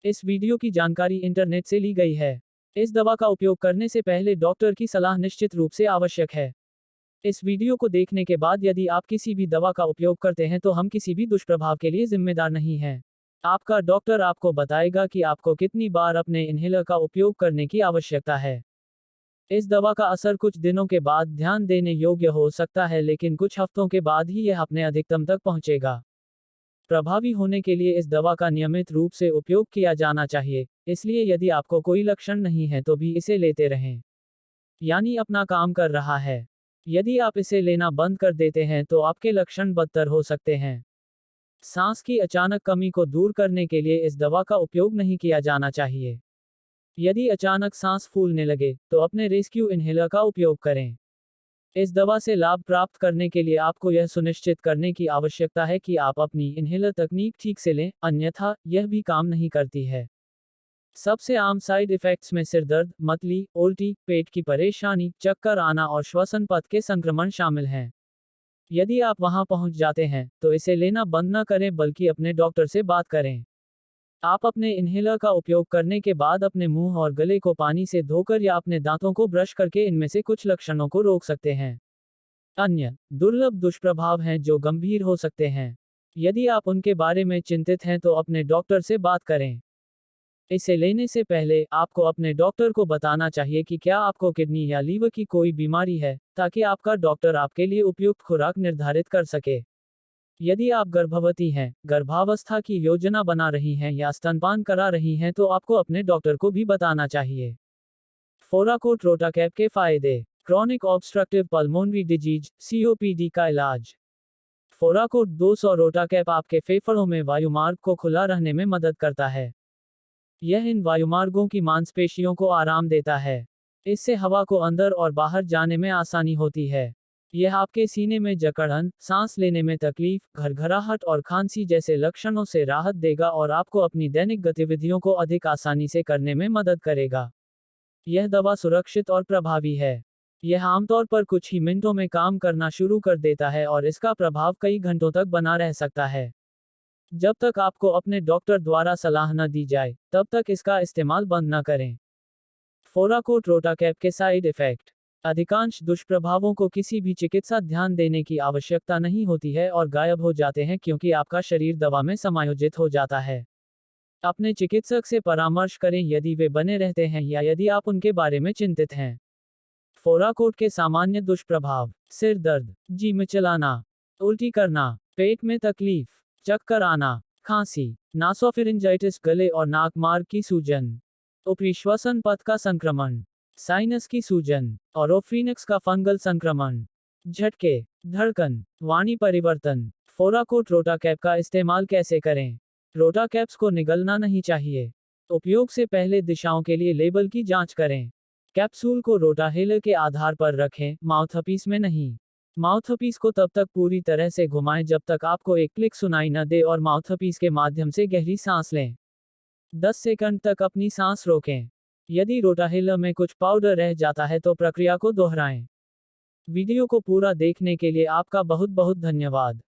इस वीडियो की जानकारी इंटरनेट से ली गई है। इस दवा का उपयोग करने से पहले डॉक्टर की सलाह निश्चित रूप से आवश्यक है। इस वीडियो को देखने के बाद यदि आप किसी भी दवा का उपयोग करते हैं तो हम किसी भी दुष्प्रभाव के लिए जिम्मेदार नहीं हैं। आपका डॉक्टर आपको बताएगा कि आपको कितनी बार अपने इन्हेलर का उपयोग करने की आवश्यकता है। इस दवा का असर कुछ दिनों के बाद ध्यान देने योग्य हो सकता है, लेकिन कुछ हफ्तों के बाद ही यह अपने अधिकतम तक पहुंचेगा। प्रभावी होने के लिए इस दवा का नियमित रूप से उपयोग किया जाना चाहिए, इसलिए यदि आपको कोई लक्षण नहीं है तो भी इसे लेते रहें। यानी अपना काम कर रहा है। यदि आप इसे लेना बंद कर देते हैं तो आपके लक्षण बदतर हो सकते हैं। सांस की अचानक कमी को दूर करने के लिए इस दवा का उपयोग नहीं किया जाना चाहिए। यदि अचानक सांस फूलने लगे तो अपने रेस्क्यू इन्हेलर का उपयोग करें। इस दवा से लाभ प्राप्त करने के लिए आपको यह सुनिश्चित करने की आवश्यकता है कि आप अपनी इन्हेलर तकनीक ठीक से लें, अन्यथा यह भी काम नहीं करती है। सबसे आम साइड इफेक्ट्स में सिरदर्द, मतली, उल्टी, पेट की परेशानी, चक्कर आना और श्वसन पथ के संक्रमण शामिल हैं। यदि आप वहां पहुंच जाते हैं तो इसे लेना बंद न करें, बल्कि अपने डॉक्टर से बात करें। आप अपने इन्हेलर का उपयोग करने के बाद अपने मुंह और गले को पानी से धोकर या अपने दांतों को ब्रश करके इनमें से कुछ लक्षणों को रोक सकते हैं। अन्य दुर्लभ दुष्प्रभाव हैं जो गंभीर हो सकते हैं। यदि आप उनके बारे में चिंतित हैं तो अपने डॉक्टर से बात करें। इसे लेने से पहले आपको अपने डॉक्टर को बताना चाहिए कि क्या आपको किडनी या लीवर की कोई बीमारी है, ताकि आपका डॉक्टर आपके लिए उपयुक्त खुराक निर्धारित कर सके। यदि आप गर्भवती हैं, गर्भावस्था की योजना बना रही हैं या स्तनपान करा रही हैं तो आपको अपने डॉक्टर को भी बताना चाहिए। फोराकोट रोटाकैप के फायदे। Chronic obstructive pulmonary disease (COPD) का इलाज। फोराकोट 200 रोटाकैप आपके फेफड़ों में वायुमार्ग को खुला रहने में मदद करता है। यह इन वायुमार्गों की मांसपेशियों को आराम देता है। इससे हवा को अंदर और बाहर जाने में आसानी होती है। यह आपके सीने में जकड़न, सांस लेने में तकलीफ, घरघराहट और खांसी जैसे लक्षणों से राहत देगा और आपको अपनी दैनिक गतिविधियों को अधिक आसानी से करने में मदद करेगा। यह दवा सुरक्षित और प्रभावी है। यह आमतौर पर कुछ ही मिनटों में काम करना शुरू कर देता है और इसका प्रभाव कई घंटों तक बना रह सकता है। जब तक आपको अपने डॉक्टर द्वारा सलाह न दी जाए, तब तक इसका इस्तेमाल बंद न करें। फोराकोट रोटाकैप के साइड इफेक्ट। अधिकांश दुष्प्रभावों को किसी भी चिकित्सा ध्यान देने की आवश्यकता नहीं होती है और गायब हो जाते हैं क्योंकि आपका शरीर दवा में समायोजित हो जाता है। अपने चिकित्सक से परामर्श करें यदि वे बने रहते हैं या यदि आप उनके बारे में चिंतित हैं। फोराकोट के सामान्य दुष्प्रभाव। सिर दर्द, जी मिचलाना, उल्टी करना, पेट में तकलीफ, चक्कर आना, खांसी, नासोफिरिंजाइटिस, गले और नाक मार्ग की सूजन, ऊपरी श्वसन पथ का संक्रमण, साइनस की सूजन, ओरोफ्रीनिक्स का फंगल संक्रमण, झटके, धड़कन, वाणी परिवर्तन। फोराकोट रोटाकैप का इस्तेमाल कैसे करें? रोटाकैप्स को निगलना नहीं चाहिए। उपयोग से पहले दिशाओं के लिए लेबल की जांच करें। कैप्सूल को रोटाहेलर के आधार पर रखें, माउथपीस में नहीं। माउथपीस को तब तक पूरी तरह से घुमाएं जब तक आपको एक क्लिक सुनाई न दे और माउथपीस के माध्यम से गहरी सांस लें। 10 सेकंड तक अपनी सांस रोकें। यदि रोटाहेलर में कुछ पाउडर रह जाता है तो प्रक्रिया को दोहराएं। वीडियो को पूरा देखने के लिए आपका बहुत बहुत धन्यवाद।